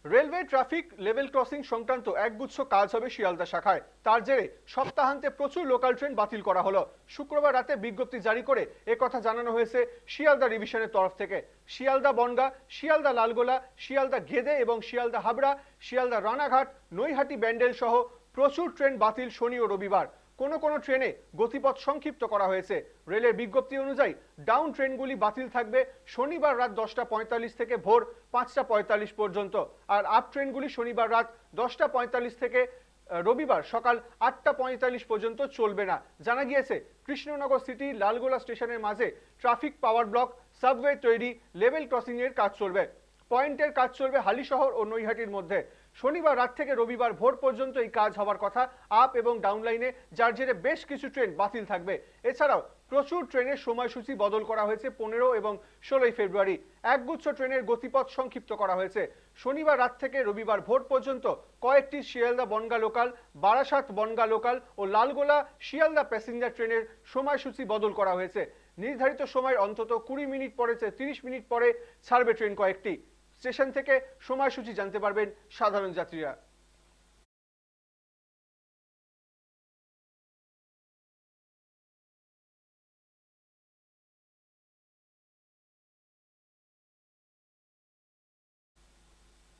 Railway traffic level crossing সংক্রান্ত একগুচ্ছ কাজ হবে শিয়ালদা শাখায়। তার জেরে সপ্তাহান্তে প্রচুর লোকাল ট্রেন বাতিল করা হলো। শুক্রবার রাতে বিজ্ঞপ্তি জারি করে একথা জানানো হয়েছে শিয়ালদা ডিভিশনের তরফ থেকে। শিয়ালদা বনগাঁ, শিয়ালদা লালগোলা, শিয়ালদা গেদে এবং শিয়ালদা হাবড়া, শিয়ালদা রানাঘাট, নৈহাটি ব্যান্ডেল সহ প্রচুর ট্রেন বাতিল শনি ও রবিবার। কোনো ট্রেনে গতিপথ সংক্ষিপ্ত করা হয়েছে। রেলের বিজ্ঞপ্তি অনুযায়ী ডাউন ট্রেনগুলি বাতিল থাকবে শনিবার রাত 10:45 থেকে ভোর 5:45 পর্যন্ত, আর আপ ট্রেনগুলি শনিবার রাত 10:45 থেকে রবিবার সকাল 8:45 পর্যন্ত চলবে না। জানা গিয়েছে কৃষ্ণনগর সিটি লালগোলা স্টেশনের মাঝে ট্রাফিক পাওয়ার ব্লক, সাবওয়ে তৈরি, লেভেল ক্রসিং এর কাজ চলবে। পয়েন্টের কাজ চলবে হালিশহর ও নৈহাটির মধ্যে। শনিবার রাত থেকে রবিবার ভোর পর্যন্ত এই কাজ হওয়ার কথা আপ এবং ডাউন লাইনে, যার জেরে বেশ কিছু ট্রেন বাতিল থাকবে। এছাড়াও প্রচুর ট্রেনের সময়সূচি বদল করা হয়েছে 15 এবং 16 ফেব্রুয়ারি। একগুচ্ছ ট্রেনের গতিপথ সংক্ষিপ্ত করা হয়েছে। শনিবার রাত থেকে রবিবার ভোর পর্যন্ত কয়েকটি শিয়ালদা বনগাঁ লোকাল, বারাসাত বনগাঁ লোকাল ও লালগোলা শিয়ালদা প্যাসেঞ্জার ট্রেনের সময়সূচি বদল করা হয়েছে। নির্ধারিত সময়ের অন্তত 20 মিনিট পরে 30 মিনিট পরে ছাড়বে ট্রেন কয়েকটি। স্টেশন থেকে সময়সূচি জানতে পারবেন সাধারণ যাত্রীরা।